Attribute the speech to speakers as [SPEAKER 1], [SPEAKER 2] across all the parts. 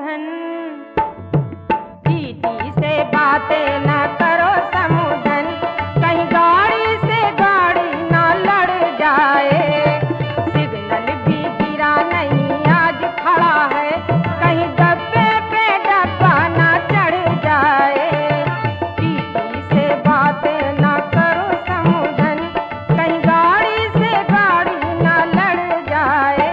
[SPEAKER 1] समूधन, दीदी से बातें न करो समूधन, कहीं गाड़ी से गाड़ी न लड़ जाए। सिग्नल भी गिरा नहीं आज खड़ा है, कहीं डब्बे पे डब्बा न चढ़ जाए। दीदी से बातें न करो समूधन, कहीं गाड़ी से गाड़ी न लड़ जाए।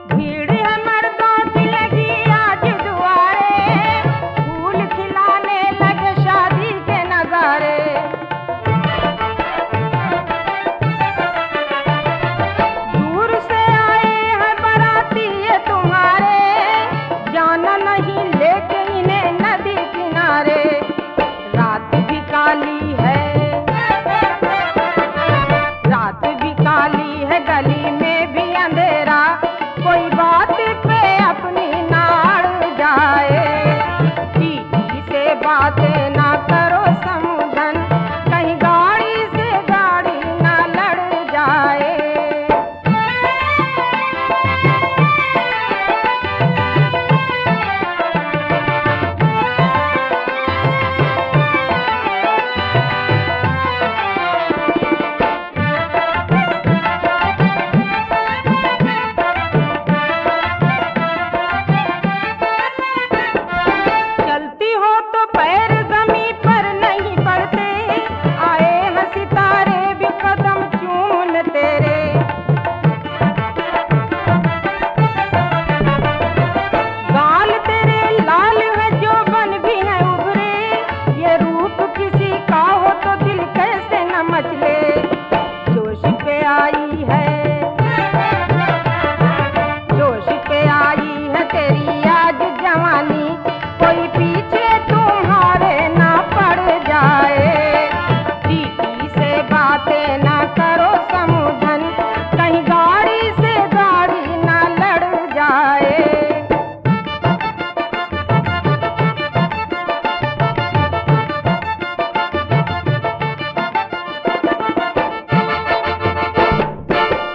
[SPEAKER 1] भीड़ है मर्दों की लगी आज दुआरे, फूल खिलाने लगे शादी के नजारे। दूर से आए हैं बाराती ये तुम्हारे, जाना नहीं लेके इन्हें नदी किनारे। रात भी काली है, रात भी काली है, गली में भी अंधेरा, कोई बात पे अपनी नाड़ जाए। दीदी से बातें ना करो समूधन, कहीं गाड़ी से गाड़ी ना लड़ जाए। चलती हो तो पैर जमीन पर नहीं पड़ते, आए हैं सितारे भी कदम चूम तेरे। गाल तेरे लाल है जोबन भी है उभरे, ये रूप किसी का हो तो दिल कैसे न मचले। जोश पे आई है, जोश पे आई है तेरी आज जवानी, कोई पीछे तुम्हारे ना पड़ जाए। दीदी से बातें ना करो समूधन, कहीं गाड़ी से गाड़ी ना लड़ जाए।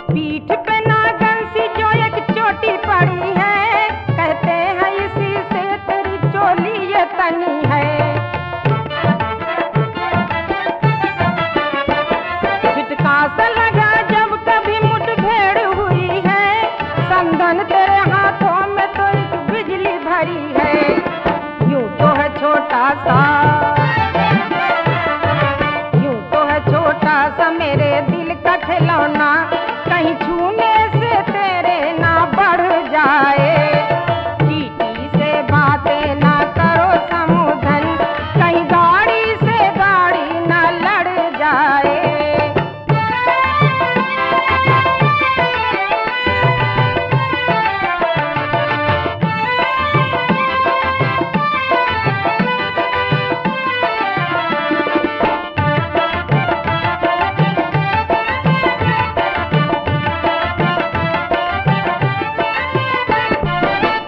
[SPEAKER 1] पीठ पे नागन सी जो एक चोटी पड़ी है, कहते हैं इसी से तेरी चोली ये तनी है। झटका सा लगा जब कभी मुठभेड़ हुई है, संधन तेरे हाथों में तो एक बिजली भरी है। यूं तो है छोटा सा, यूं तो है छोटा सा मेरे दिल का खिलौना, कहीं छूने से तेरे ना बढ़ जाए। दीदी से बातें ना करो समूधन, कहीं गाड़ी से गाड़ी ना लड़ जाए।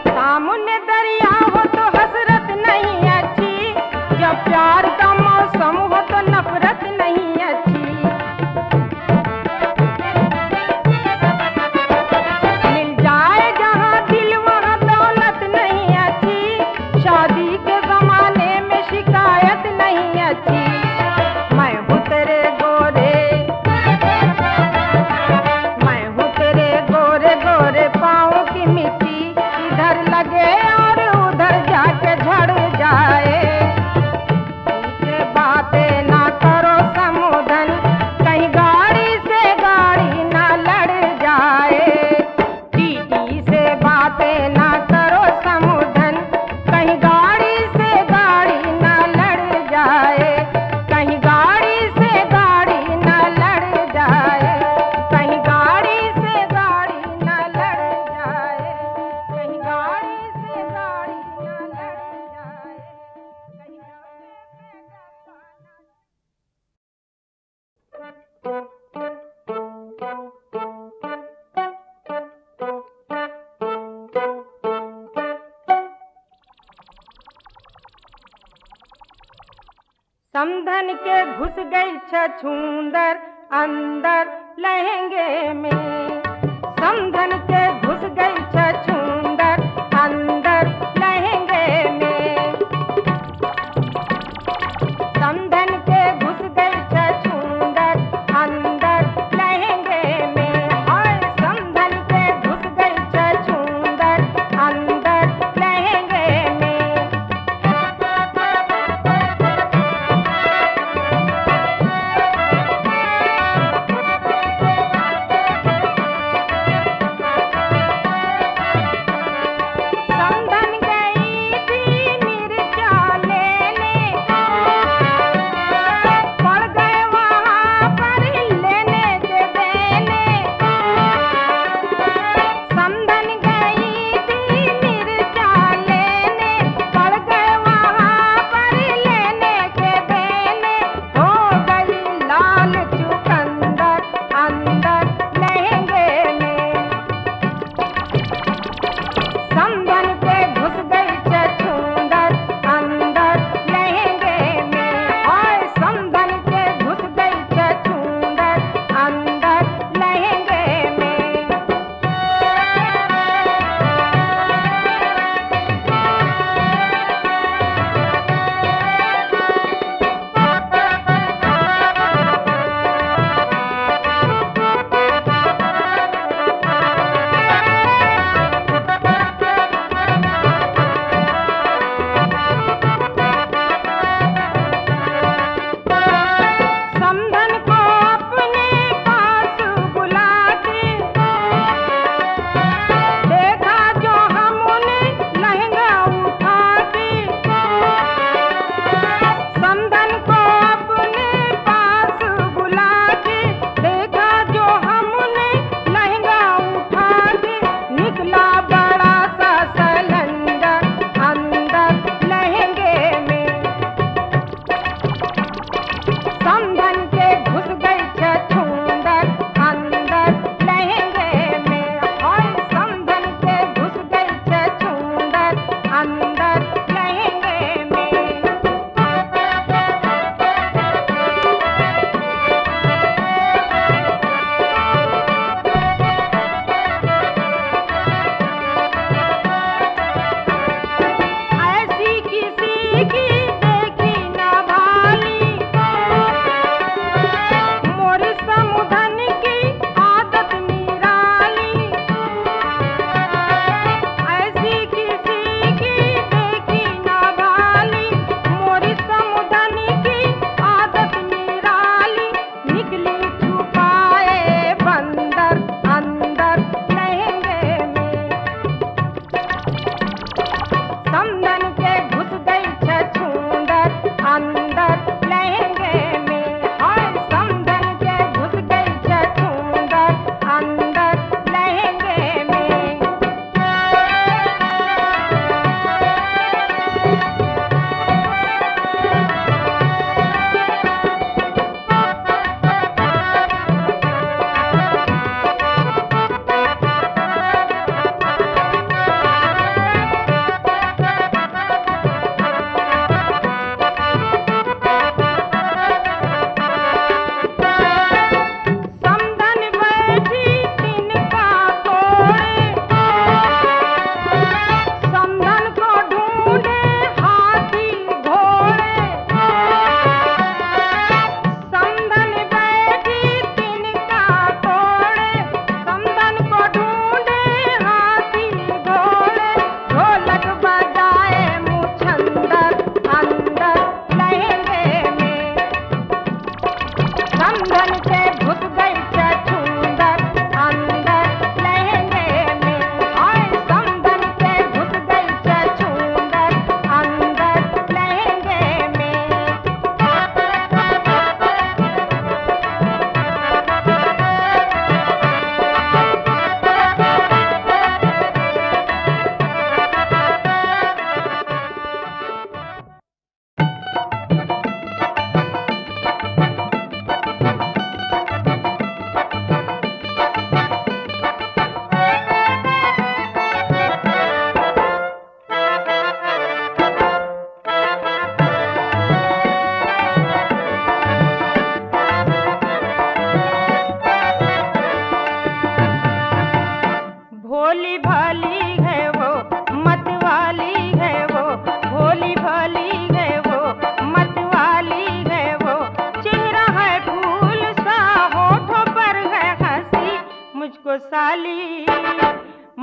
[SPEAKER 1] सामने दरिया हो तो हसरत नहीं अच्छी, जब प्यार का मौसम हो तो नफरत नहीं अच्छी। समधन के घुस गई छछूंदर अंदर लहंगे में। समधन के घुस गई छछूंदर अंदर लहंगे में। समधन के घुस गई छछूंदर अंदर लहंगे में। हाय समधन के घुस गई छछूंदर अंदर लहंगे में।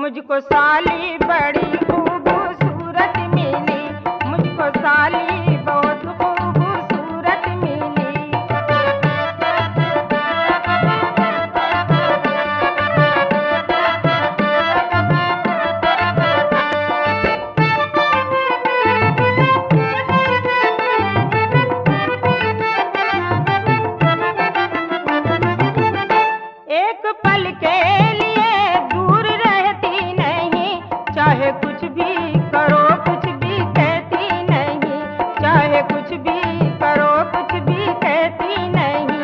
[SPEAKER 1] मुझको साली बड़ी खूबसूरत मिली, मुझको साली बहुत खूबसूरत मिली। एक पल के लिए दूर रहती नहीं, चाहे कुछ भी करो कुछ भी कहती नहीं, चाहे कुछ भी करो कुछ भी कहती नहीं।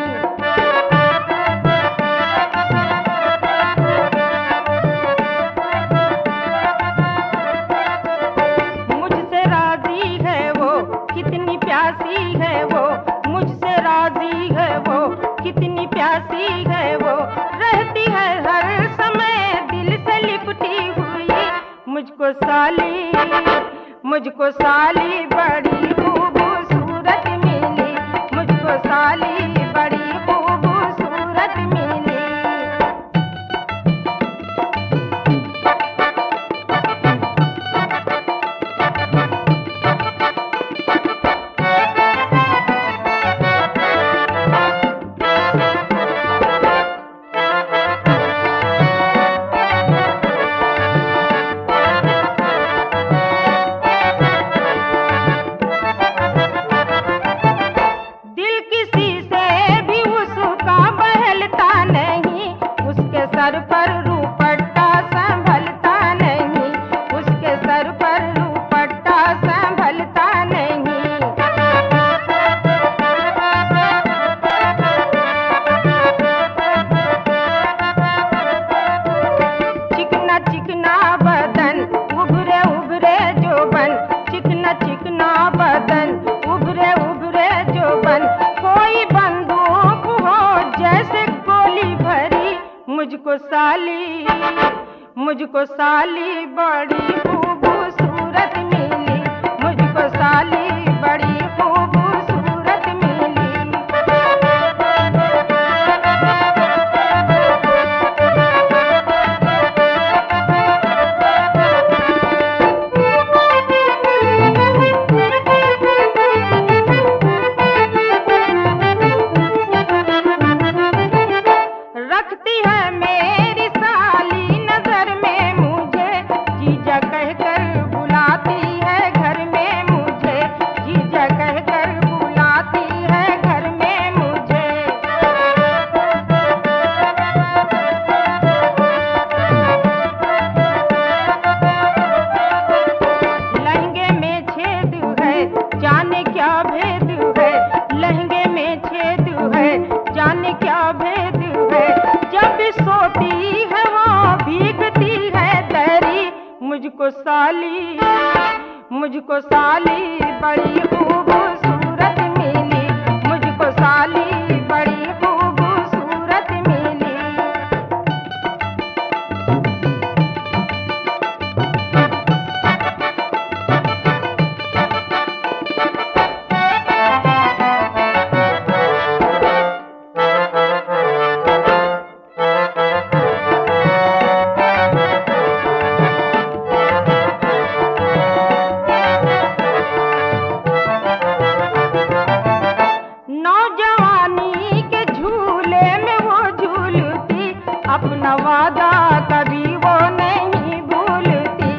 [SPEAKER 1] मुझसे राजी है वो कितनी प्यासी है वो, मुझसे राजी है वो कितनी प्यासी है वो, रहती है हर समय दिल से लिपटी हुई। मुझको साली बड़ी खूबसूरत मिली, मुझको साली बड़ी खूबसूरत मिली। दिल किसी से भी उसका बहलता नहीं, उसके सर पर रुपट्टा संभलता नहीं, उसके सर पर रुपट्टा संभलता नहीं। चिकना चिकना बदन उभरे उभरे जोबन, चिकना चिकना बदन उभरे उभरे जोबन, कोई बंदूक हो जैसे गोली भरी। मुझको साली बड़ी खूबसूरत मिली, मुझको साली बड़ी खूबसूरत मिली। रखती है मेरी साली नजर में मुझे, जीजा कहकर बुलाती है घर में मुझे, जीजा कहकर बुलाती है घर में मुझे। लहंगे में छेद है जाने क्या भेद है, लहंगे में छेद है जाने क्या भेद है, जब सोती है वो भीगती है दरी। मुझको साली बड़ी खूबसूरत मिली, मुझको साली बड़ी खूबसूरत मिली। नौजवानी के झूले में वो झूलती, अपना वादा कभी वो नहीं भूलती,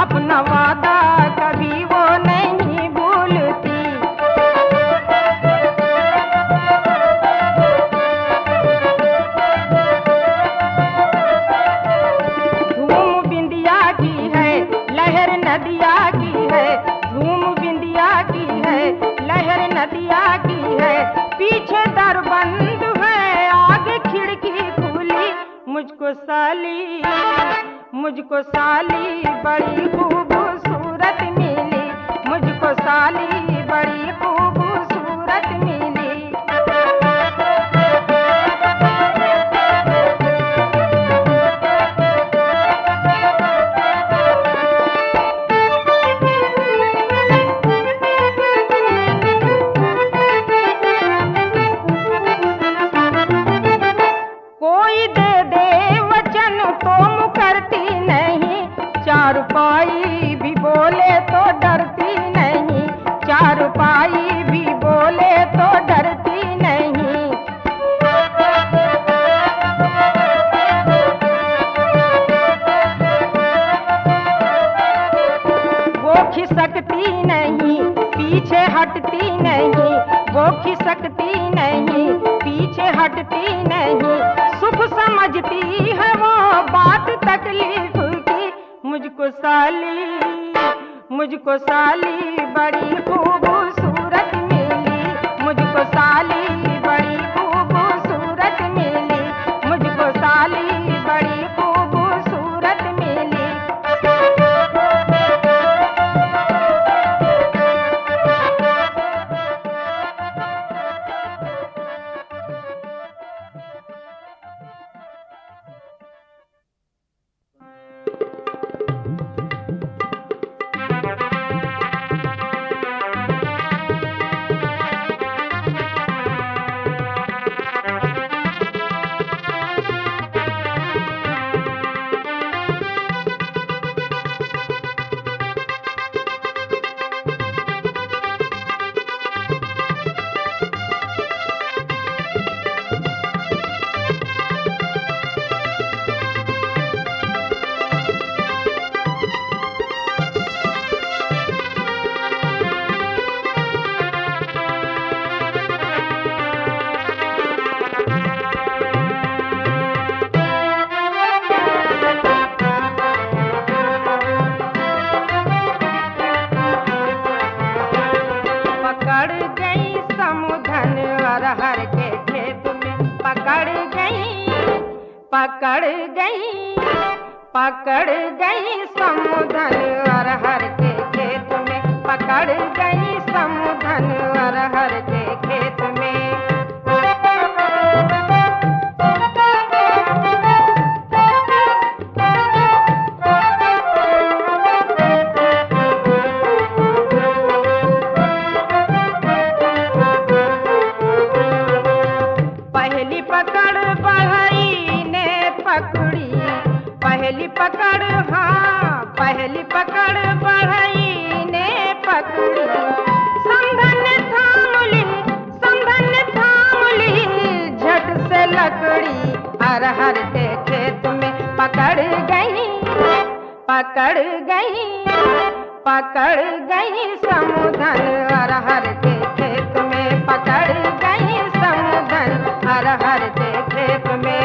[SPEAKER 1] अपना वादा कभी वो नहीं भूलती। धूम बिंदिया की है लहर नदिया की है, धूम बिंदिया की है लहर नदिया की है, पीछे दर बंद है आगे खिड़की खुली। मुझको साली बड़ी खूबसूरत मिली, मुझको साली बड़ी खूबसूरत मिली। कोई दे दे वचन तो मुकरती नहीं, हटती नहीं, वो खिसकती नहीं, पीछे हटती नहीं, सुख समझती है वो बात तकलीफ की। मुझको साली बड़ी खूबसूरत मिली, मुझको साली बड़ी खूबसूरत मिली, मुझको साली बड़ी खूबसूरत मिली। पकड़ गई समुधन अरहर के खेत में, पकड़ गई समुधन अरहर के खेत में। पहली पकड़ बढ़ई ने पकड़ी, पहली पकड़, हाँ पहली पकड़ बढ़ई ने पकड़ी, समधन थाम ली झट से लकड़ी, अरहर के खेत में पकड़ गई, पकड़ गई, पकड़ गई समुधन अरहर के खेत में, पकड़ गई समुधन अरहर के खेत में।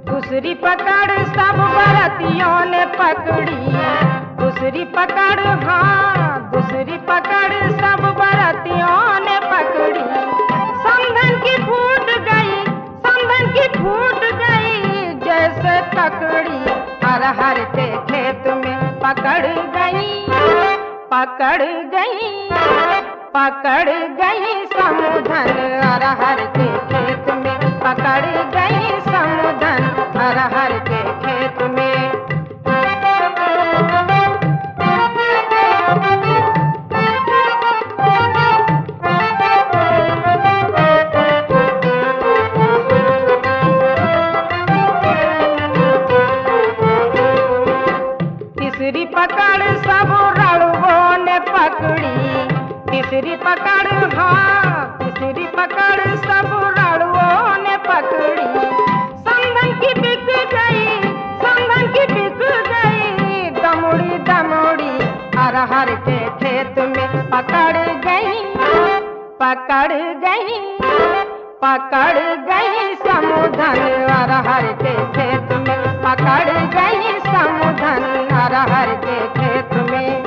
[SPEAKER 1] दूसरी पकड़ सब बरतियों ने पकड़ी, दूसरी पकड़, हाँ दूसरी पकड़ सब बरतियों ने पकड़ी, समधन की फूट गई, समधन की फूट गई जैसे ककड़ी, अरहर के खेत में पकड़ गई, पकड़ गई, पकड़ गई समुधन अरहर के खेत में, पकड़ गई समुधन अरहर के खेत में। तीसरी पकड़ सब रड़ुओं ने पकड़ी, तीसरी पकड़, हाँ तीसरी पकड़ सब रड़ुओं ने पकड़ी, समधन की बिक गई, समधन की बिक गई दमुड़ी दमुड़ी, अरहर के खेत में पकड़ गई, पकड़ गई, पकड़ गई समुधन अरहर के खेत में, पकड़ गई समुधन अरहर के खेत में।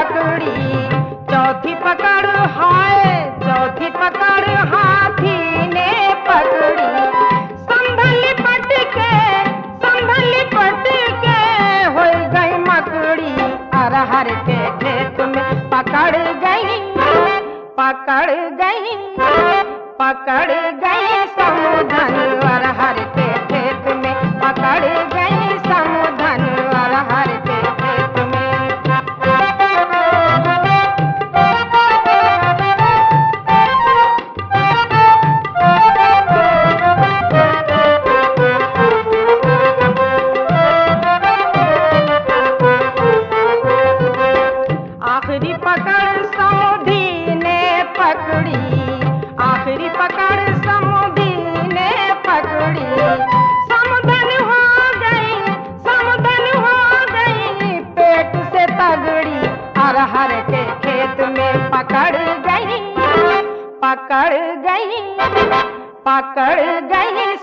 [SPEAKER 1] पकड़ी, चौथी पकड़ हाय चौथी पकड़ हाथी ने पकड़ी। संभल पट के हो गई मकड़ी, अरहर के खेत में पकड़ गई समूधन, अरहर के खेत में पकड़ गई समूधन, अरहर के खेत में। आखिरी पकड़ समुधी ने पकड़ी, आखिरी पकड़ समुधी ने पकड़ी। समुधन हो गई पेट से तगड़ी, अरहर के खेत में पकड़ गई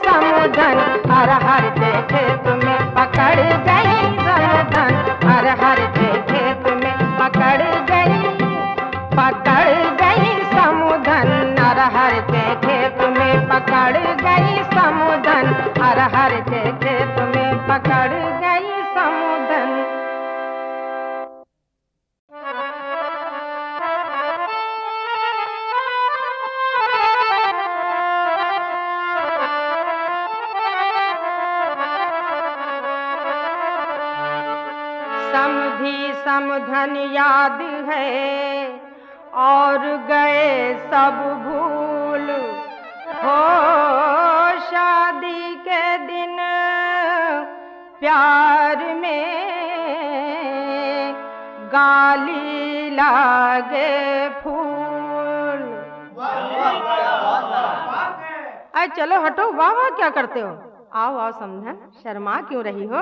[SPEAKER 1] समुधन, अरहर के खेत में पकड़ गई समुधन, अरहर के खेत में पकड़ गई समुधन, अरहर के खेत में पकड़ गई समुधन, अरहर के खेत में पकड़ गई समुधन। समधी समधन याद है और गए सब भूल हो, शादी के दिन प्यार में गाली लागे फूल। अरे चलो हटो, वाह वाह क्या करते हो, आओ आओ समधन, शर्मा क्यों रही हो?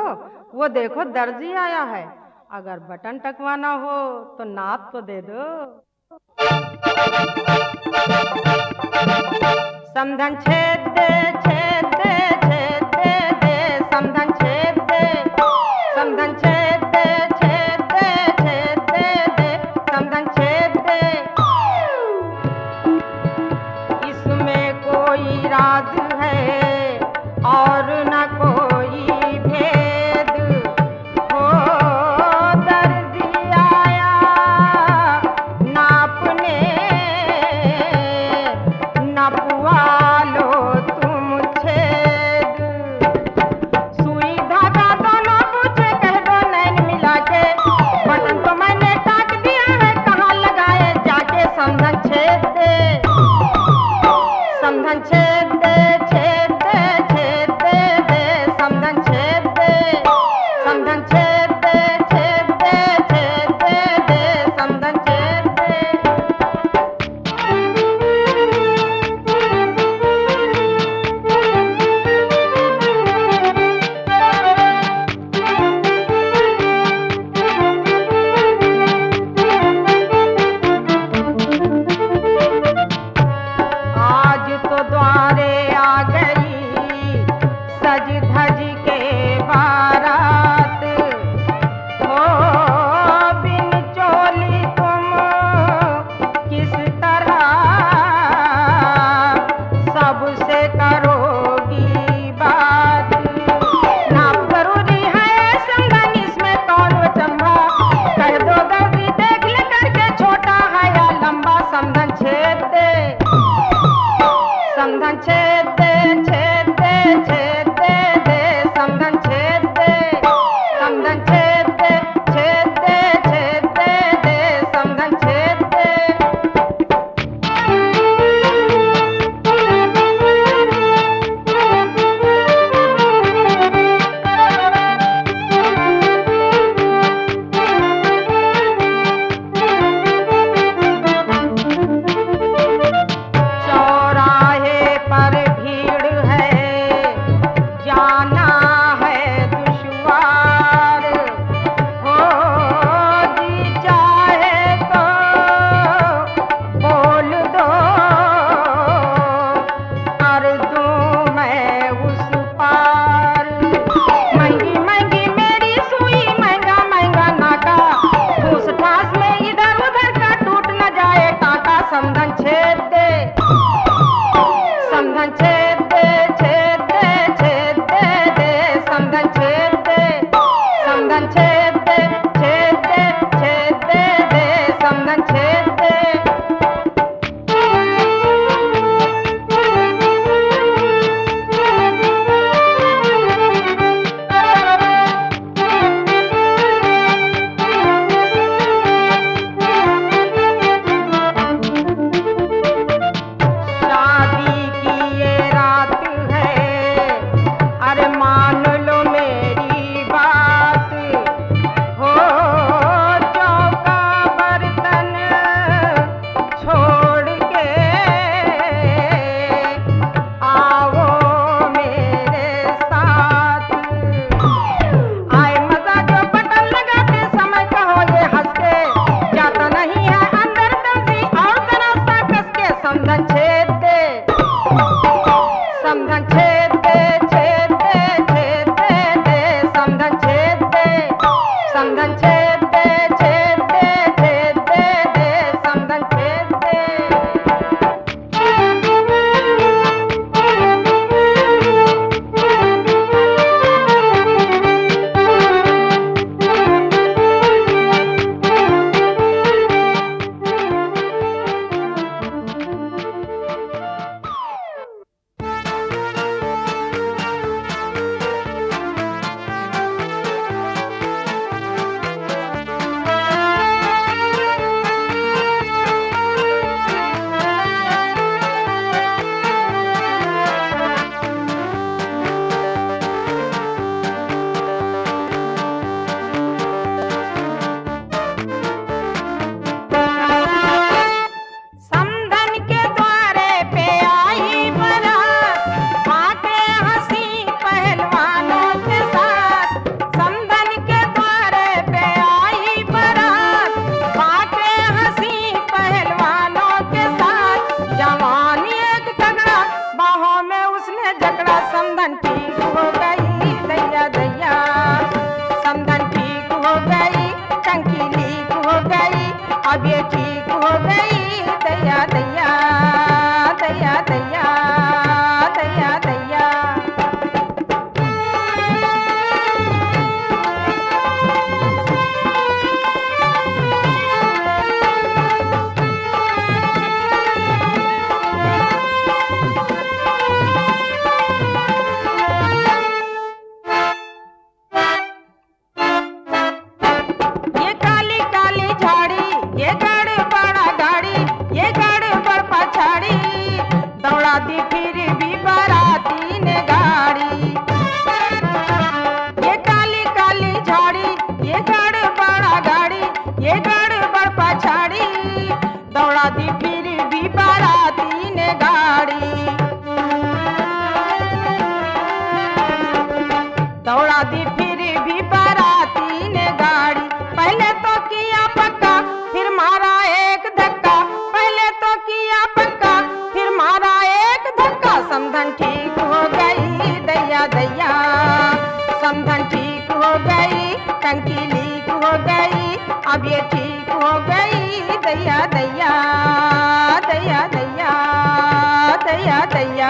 [SPEAKER 1] वो देखो दर्जी आया है, अगर बटन टकवाना हो तो नाप तो दे दो। समधन छेद दे छेद दे छेद दे दे, समधन छेद दे समधन छेद दे छेद दे छेद दे दे, समधन छेद दे। इसमें कोई राज है और न कोई भेद हो, दर्जी आया नापने, नपवा लो तुम छेद। ये ठीक हो गई दैया दैया दैया दैया दैया दैया। ये काली काली झाड़ी ये गड़बड़ा गाड़ी ये गड़बड़ पछाड़ी दौड़ा दी फिर भी बाराती ने गाड़ी। ये काली काली झाड़ी ये गड़बड़ा गाड़ी ये गड़बड़ पछाड़ी दौड़ा दी फिर भी बाराती ने गाड़ी। दौड़ा दी फिर भी बाराती ने गाड़ी। पहले तो किया पक्का फिर मारा एक धक्का पहले तो किया पक्का फिर मारा एक धक्का। समधन ठीक हो गई दैया दैया समधन ठीक हो गई टंकी लीक हो गई अब ये ठीक हो गई दैया दैया दैया दैया दैया दैया।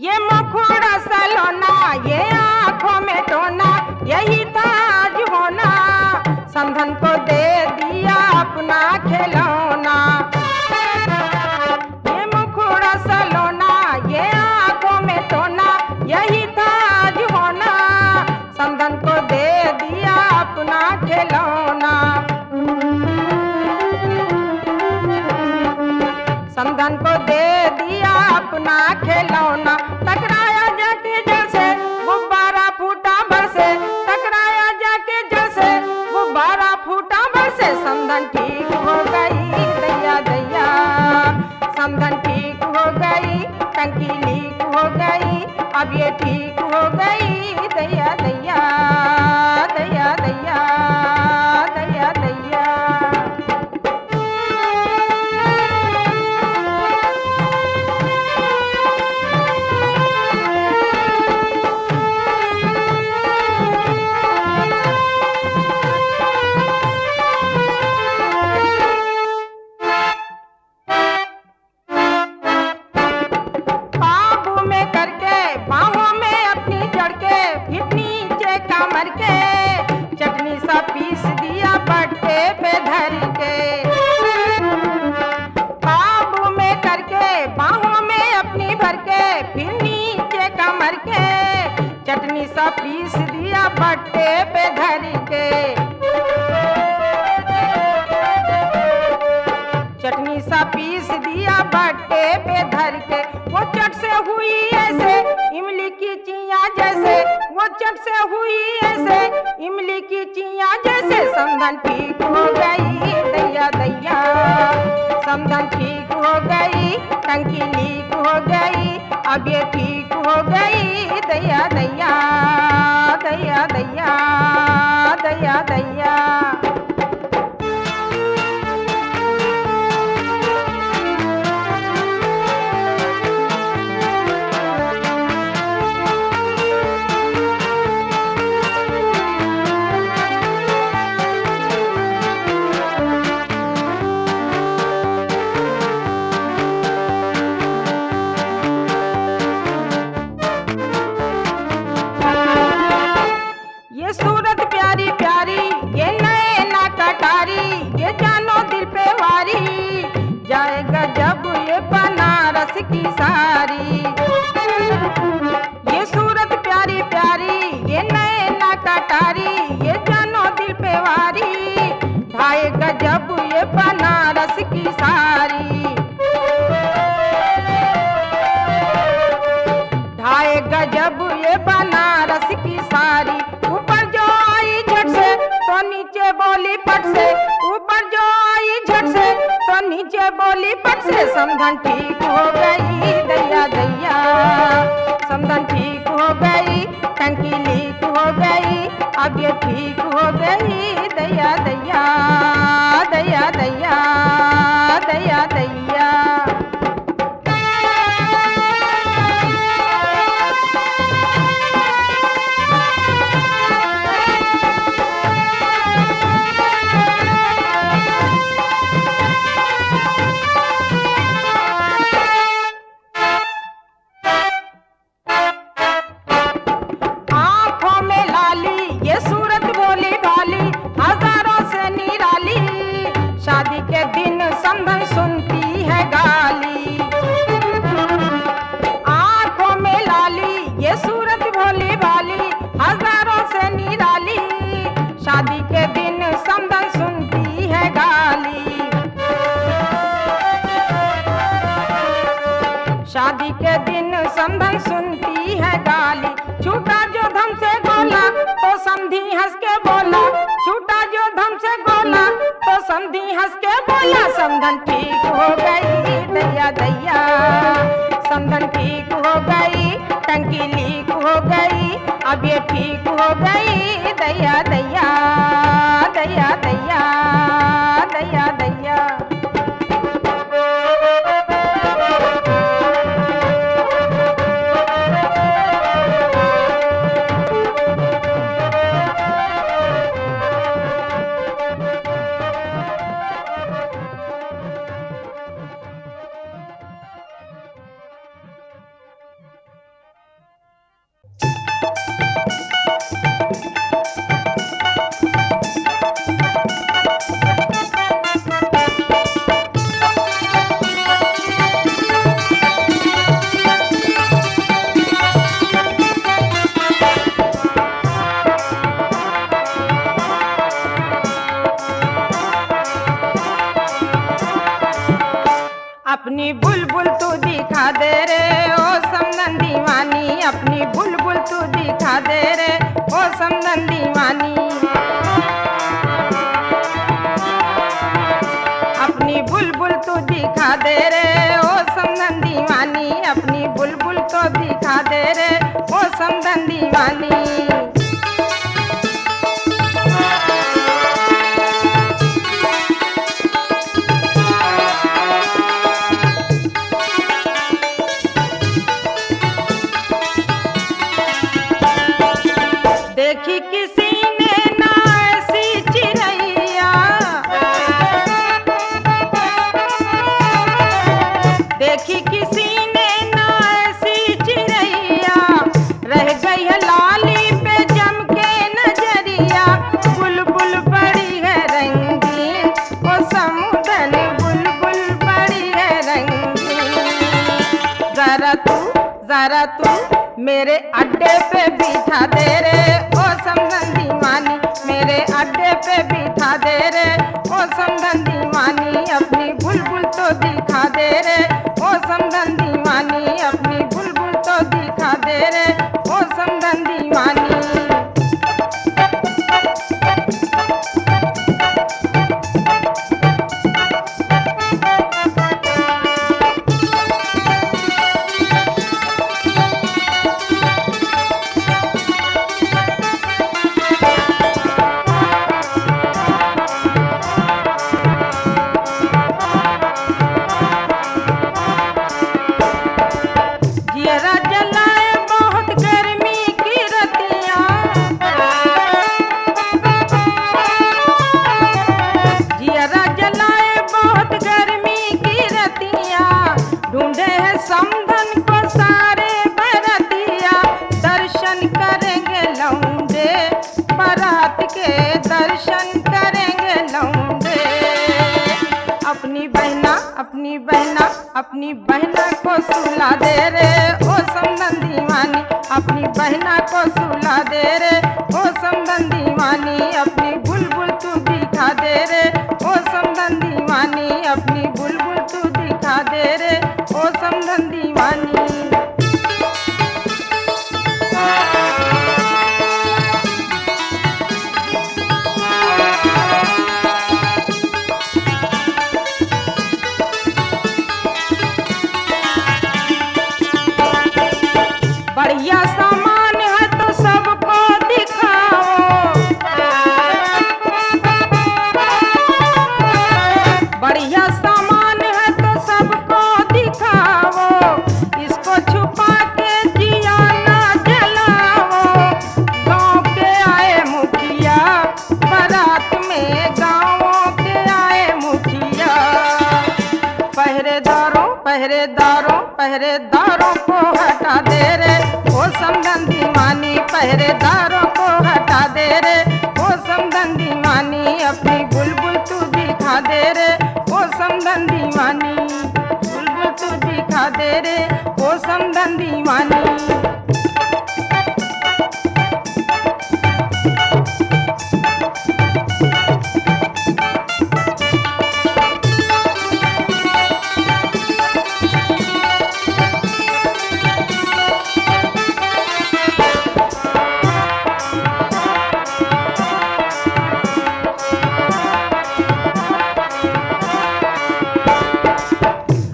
[SPEAKER 1] ये मुखड़ा सलोना ये आंखों में टोना यही ताज होना समधन को दे दिया अपना खिलौना। ये मुखड़ा सलोना ये आंखों में टोना यही ताज होना समधन को दे दिया अपना खिलौना। समधन को दे दिया अपना खिलौना। टकराया जाके जड़ से गुब्बारा फूटा भर से टकराया जाके जड़ से गुब्बारा फूटा भर से। समधन ठीक हो गई दैया दैया समधन ठीक हो गई टंकी लीक हो गई अब ये ठीक हो गई दैया दैया दैया दैया दैया दैया। काबू में करके बाहों में अपनी जड़ के फिर नीचे कमर के चटनी सा पीस दिया पट्टे पे धर के। काबू में करके बाहों में अपनी भर के फिर नीचे कमर के चटनी सा पीस दिया पट्टे पे धर के। चटनी सा पीस दिया बट्टे पे धर के। वो चट से हुई ऐसे इमली की चिया जैसे वो चट से हुई ऐसे इमली की चिया जैसे। समधन ठीक हो गई दैया दैया समधन ठीक हो गई टंकी लीक हो गई अब ये ठीक हो गई दैया दैया दैया दैया दैया दैया। ये सूरत प्यारी प्यारी ये पट से समधन ठीक हो गई दैया दैया, समधन ठीक हो गई, टंकी लीक हो गई, अब ये ठीक हो गई दैया दैया, दैया दैया, दैया दैया। आँखों में लाली ये सूरत भोली भाली, हजारों से निराली, शादी के दिन समधन सुनती है गाली। आँखों में लाली ये सूरत भोली भाली, हजारों से निराली, शादी के दिन समधन सुनती है गाली। शादी के दिन समधन सुनती है गाली, छूटा जो धम से गोला तो समधी हंस के बोला, छूटा जो धम से गोला तो समधी हंस के बोला, समधन ठीक हो गई दैया दैया, समधन ठीक हो गई, टंकी लीक हो गई, अब ये ठीक हो गई दैया दैया, दैया दैया, दैया दैया। अपनी बुलबुल तू दिखा दे रे ओ समधन दीवानी, अपनी बुलबुल तू दिखा दे रे ओ समधन दीवानी। अपनी बुलबुल तू दिखा दे रे ओ समधन दीवानी, अपनी बुलबुल तो दिखा दे रे ओ समधन दीवानी। देखी किसी ने ना ऐसी चिड़ैया, देखी किसी ने ना ऐसी चिड़ैया, रह गई है लाली पे जम के नजरिया, बुलबुल बड़ी है रंगीन ओ समधन बुलबुल बड़ी है रंगीन। जरा तू मेरे अड्डे पे बिठा दे रे ओ समधन दीवानी, मेरे अड्डे पे बिठा दे रे ओ समधन दीवानी, अपनी बुलबुल तो दिखा दे रे ओ समधन दीवानी, अपनी बुलबुल तो दिखा दे रे ओ समधन दीवानी। जियरा जलाए बहुत गर्मी की रतियाँ, जियरा जलाए बहुत गर्मी की रतियाँ, ढूंढे है समधन को सारे बरतिया, दर्शन करेंगे लौंडे बारात के, दर्शन करेंगे लौंडे। अपनी बहना को सुला दे रे ओ समधन दीवानी, अपनी बहना को सुला दे रे ओ समधन दीवानी, अपनी बुलबुल तू दिखा दे रे ओ समधन दीवानी, अपनी बुलबुल तू दिखा दे रे ओ समधन दीवानी। पहरेदारों को हटा दे रे ओ समधन दीवानी, पहरेदारों को हटा दे रे ओ समधन दीवानी, अपनी बुलबुल तू दिखा दे रे ओ समधन दीवानी, बुलबुल तू दिखा दे रे ओ समधन दीवानी।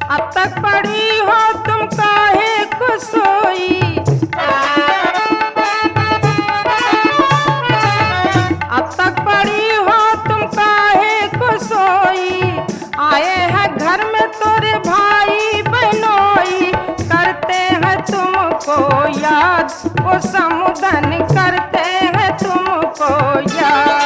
[SPEAKER 1] अब तक पड़ी हो तुम काहे को सोई, अब तक पड़ी हो तुम काहे को सोई, आए हैं घर में तोरे भाई बहनोई, करते हैं तुमको याद वो समधन, करते हैं तुमको याद।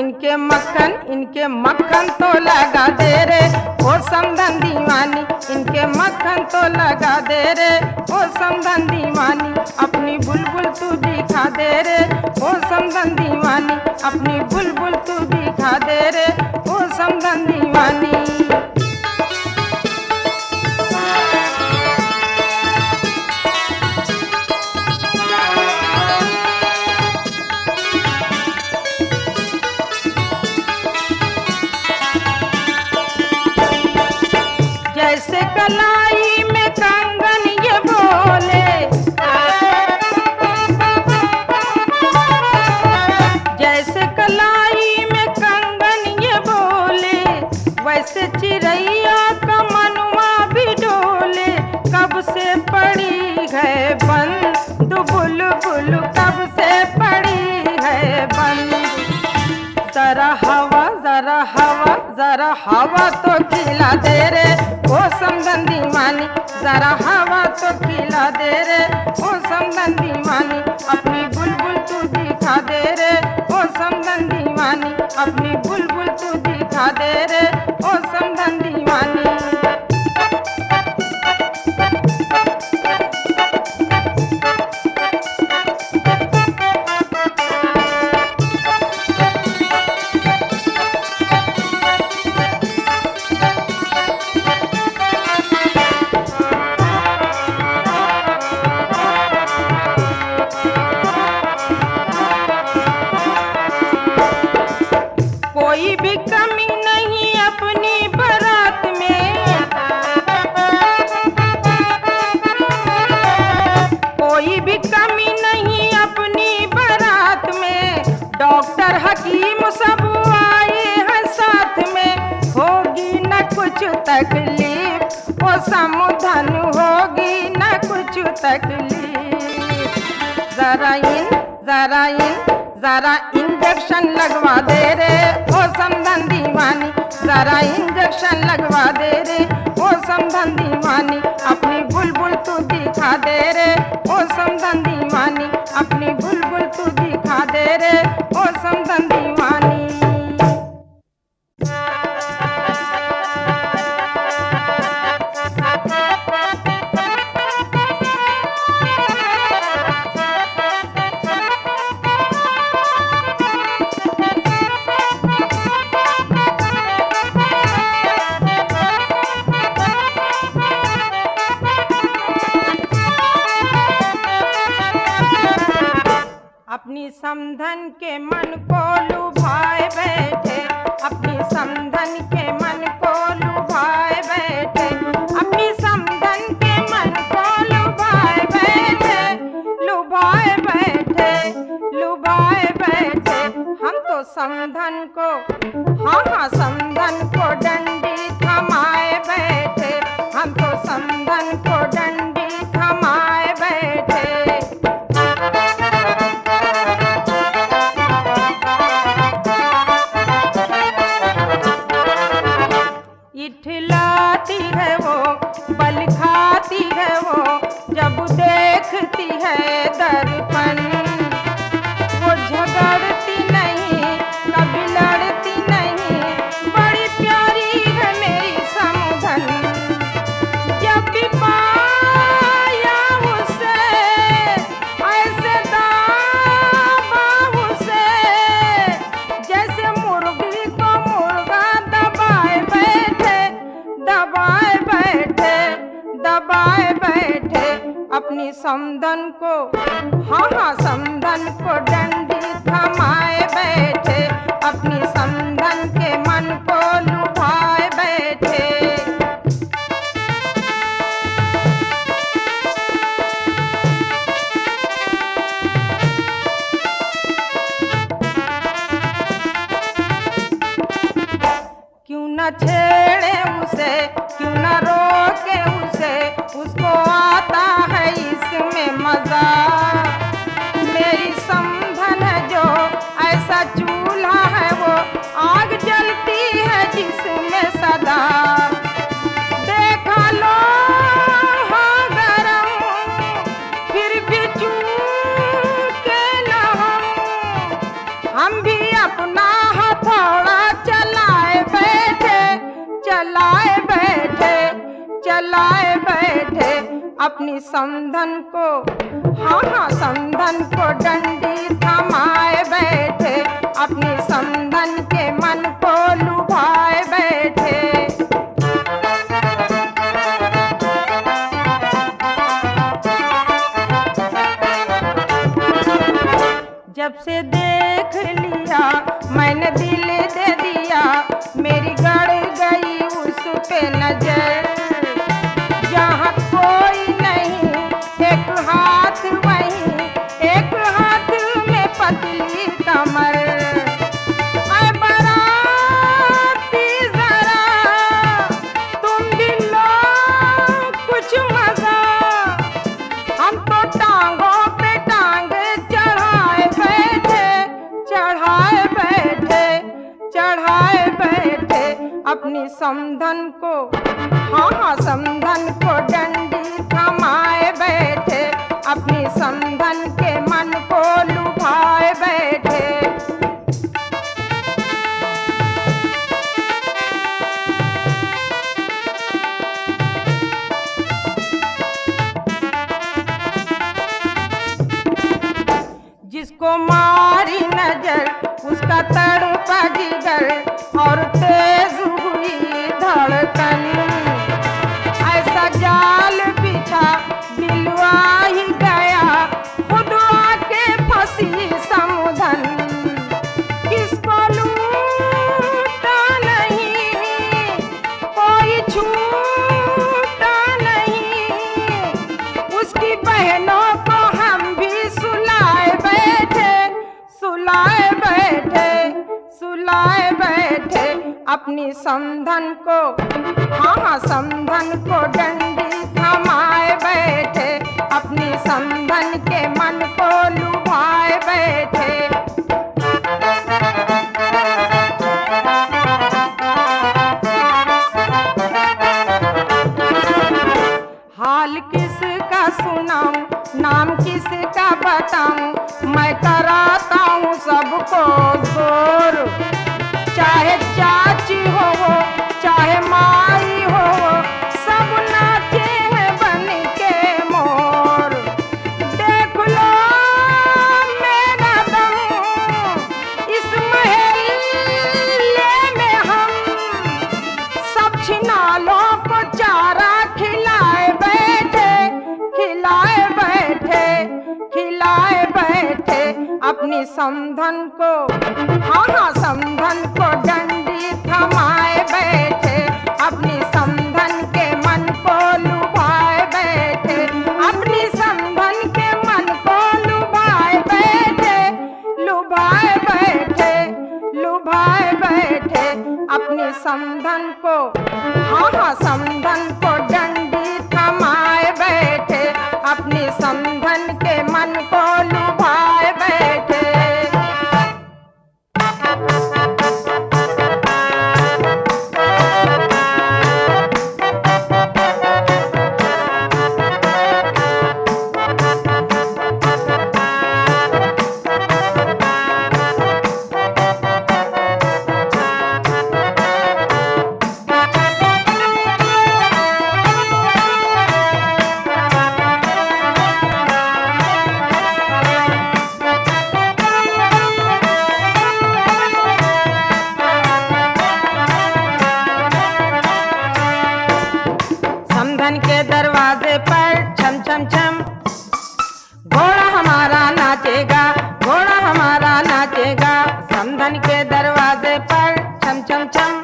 [SPEAKER 1] इनके मक्खन तो लगा दे रे ओ समधन दीवानी, इनके मक्खन तो लगा दे रे ओ समधन दीवानी, अपनी बुलबुल तू दिखा दे रे ओ समधन दीवानी, अपनी बुलबुल तू दिखा दे रे ओ समधन दीवानी। जैसे कलाई में कंगन ये बोले, जैसे कलाई में कंगन ये बोले, वैसे चिड़ैया का मनुआ भी डोले, कब से पड़ी है बंद बुलबुल, कब से पड़ी है बंद, जरा हवा तो खिला दे रे ओ समधन दीवानी, जरा हवा तो खिला दे रे ओ समधन दीवानी, अपनी बुलबुल तू दिखा दे रे ओ समधन दीवानी, अपनी बुलबुल तू दिखा दे रे ओ समधन दीवानी। कोई भी कमी नहीं अपनी बारात में, कोई भी कमी नहीं अपनी बारात में, डॉक्टर हकीम सब आए हैं साथ में, होगी न कुछ तकलीफ वो समधन, होगी न कुछ तकलीफ, जरा इंजेक्शन लगवा दे रे ओ समधन दीवानी, जरा इंजेक्शन लगवा दे रे ओ समधन दीवानी, अपनी बुलबुल तू दिखा दे रे ओ समधन दीवानी, अपनी बुलबुल तू दिखा दे रे ओ समधन दीवानी। अपनी समधन के मन को लुभाए बैठे, अपनी समधन के मन को लुभाए बैठे, अपनी समधन के मन को लुभाए बैठे, लुभाए बैठे, लुभाए बैठे, हम तो समधन को, हाँ समधन को डंडी थमाए बैठे, हम तो समधन को डंडी थमाए बैठे। इठलाती है वो, बल खाती है वो, जब देखती है दर्पण, वो झगड़ती नहीं कभी लड़ती नहीं, बड़ी प्यारी है मेरी समधन, दबाए बैठे, दबाए बैठे अपनी समधन को, हाँ हाँ समधन को डंडी थमाए बैठे, अपनी समधन के मन को लुभाए बैठे। क्यों न छेड़े उसे, क्यों न रोके उसे, उसको आता है इसमें मजा। मेरी समधन है जो ऐसा चूल्हा है वो, आग जलती है जिसमें सदा। देखा लो हाँ गरम, फिर भी चूके न हम भी अपना हथौड़ा चलाए बैठे, चलाए बैठे, चलाए बैठे अपनी समधन को, हाँ हाँ समधन को डंडी थमाए बैठे, अपनी समधन के मन को लुभाए बैठे। जब से देख लिया मैंने दिल दे दिया, मेरी गड़ गई उस पे नजर। जहाँ कोई नहीं एक हाथ वहीं, एक हाथ में पतली कमर। ऐ बाराती जरा तुम भी लो कुछ मजा, हम तो टांगों पे टांग चढ़ाए बैठे, चढ़ाए बैठे, चढ़ाए बैठे अपनी समधन को, हाँ हाँ समधन को डंडी थमाए बैठे, अपनी समधन के मन को लुभाए बैठे। जिसको मारी नजर उसका तड़पा जिगर, और तेज हुई धड़कन। ऐसा जाल बिछा दिलवा ही गया, खुद आके फंसी समधन। किसको लूटा नहीं, कोई छूटा नहीं, उसकी बहनों को हम भी सुलाए बैठे, सुलाए बैठे, सुलाए बैठे अपनी समधन को, हाँ हाँ समधन को डंडी थमाए बैठे, अपनी समधन के मन को लुभाए बैठे। हाल किसका सुनाऊं, नाम किसका बताऊं, मैं कराता हूँ सबको जोर। चाहे चाची हो वो, चाहे माई हो वो, सब नाचे हैं बन के मोर। देख लो मेरा दम, इस महल्ले में हम सब छिनालों को चारा खिलाए बैठे, खिलाए बैठे, खिलाए बैठे अपनी समधन को, हाँ हाँ समधन को डंडी थमाए बैठे, अपनी समधन के मन को लुभाए बैठे, अपनी समधन के मन को लुभाए बैठे, लुभाए बैठे, लुभाए बैठे अपनी समधन को, हाँ हाँ समधन को डंडी थमाए बैठे, अपनी समधन के मन को लुभाए बैठे। समधन के दरवाजे पर छम छम छम। घोड़ा हमारा नाचेगा, घोड़ा हमारा नाचेगा, समधन के दरवाजे पर छम छम छम।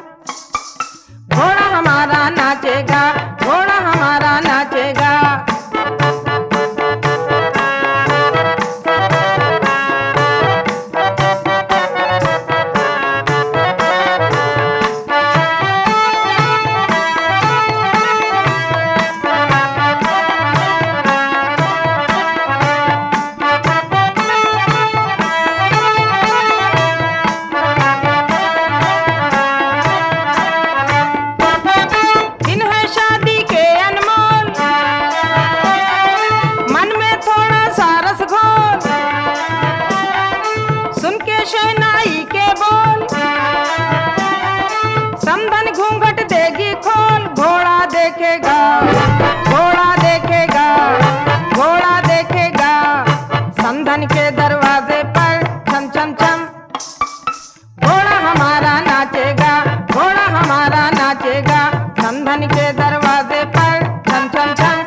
[SPEAKER 1] घोड़ा हमारा नाचेगा, घोड़ा हमारा नाचेगा। शहनाई के बोल समधन घूंघट देगी खोल। घोड़ा देखेगा, घोड़ा देखेगा, घोड़ा देखेगा, समधन के दरवाजे पर छम छम छम। घोड़ा हमारा नाचेगा, घोड़ा हमारा नाचेगा, समधन के दरवाजे पर छम छम छम।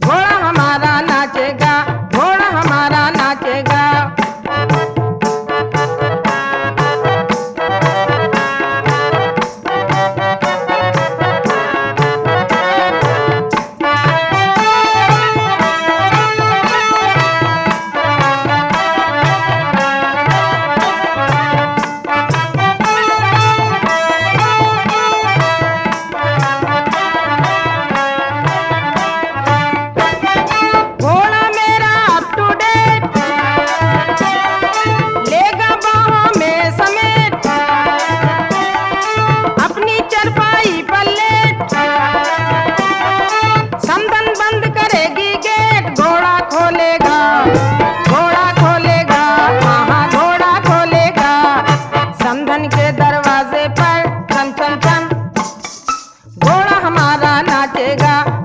[SPEAKER 1] घोड़ा हमारा नाचेगा, घोड़ा हमारा नाचेगा।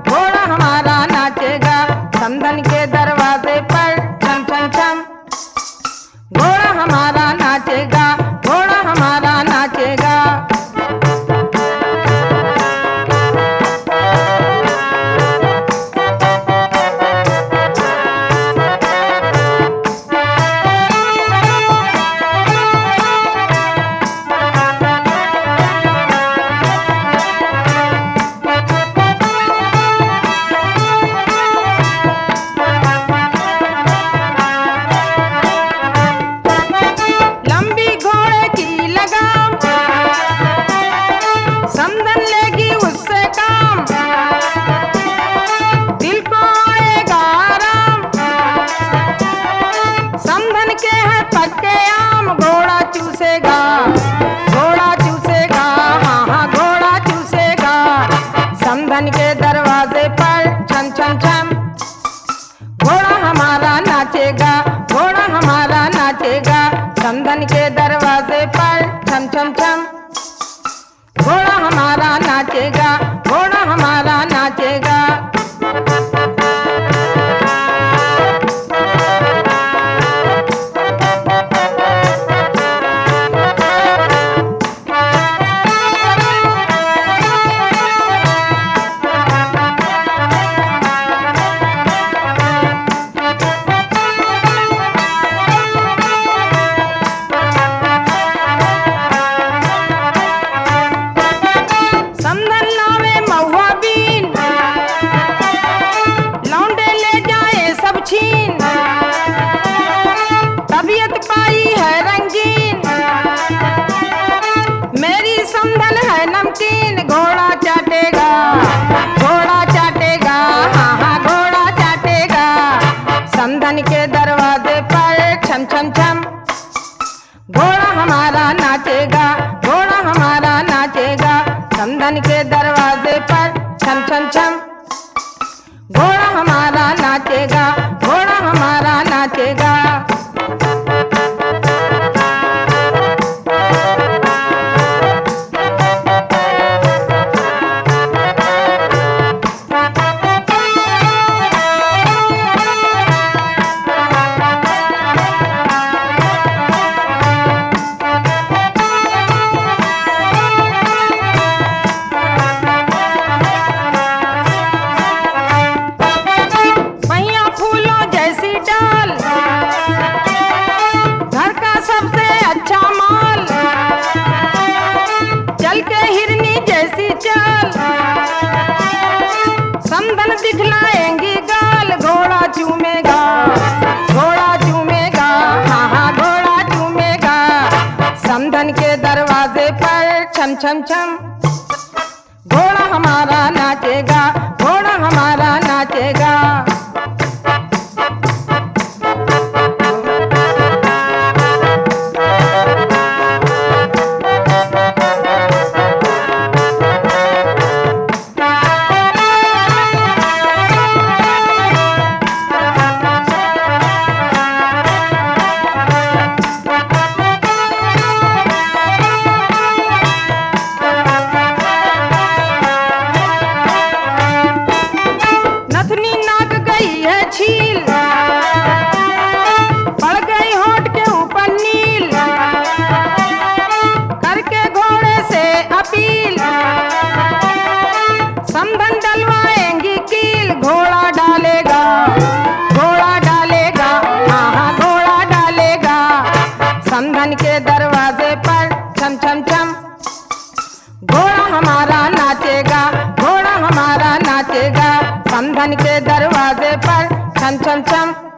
[SPEAKER 1] घोड़ा हमारा नाचेगा, समधन के दरवाजे पर छम छम छम। घोड़ा हमारा नाचेगा, घोड़ा हमारा नाचेगा। समधन लेगी उससे काम, दिल को आएगा आराम। समधन के है पक्के आम। घोड़ा चूसेगा, घोड़ा चूसेगा, हाँ हाँ घोड़ा चूसेगा, समधन के दरवाजे पर छम छम छम। घोड़ा हमारा नाचेगा, घोड़ा हमारा नाचेगा, समधन के दरवाजे पर छम छम छम। घोड़ा हमारा नाचेगा, घोड़ा हमारा नाचेगा। तबीयत पाई है रंगीन, मेरी समधन है नमकीन। घोड़ा चाटेगा, घोड़ा चाटेगा, हाँ हाँ घोड़ा चाटेगा, समधन के दरवाजे पर छम छम छम। घोड़ा हमारा नाचेगा, घोड़ा हमारा नाचेगा, समधन के दरवाजे पर छम छम छम। घोड़ा हमारा नाचेगा, घोड़ा हमारा नाचेगा। दिखलाएंगी गाल, घोड़ा चूमेगा, घोड़ा चूमेगा, हाँ हाँ घोड़ा चूमेगा। समधन के दरवाजे पर छम छम छम, घोड़ा हमारा नाचेगा, घोड़ा हमारा नाचेगा। नथनी नाक गई है छील, पड़ गई होंठ के ऊपर नील, करके घोड़े से अपील, समधन डलवाएंगी कील। घोड़ा डालेगा, घोड़ा डालेगा, हाँ हाँ घोड़ा डालेगा। समधन के दरवाजे पर छम छम छम, घोड़ा हमारा नाचेगा, घोड़ा हमारा नाचेगा। समधन के दरवाजे पर छम छम छम।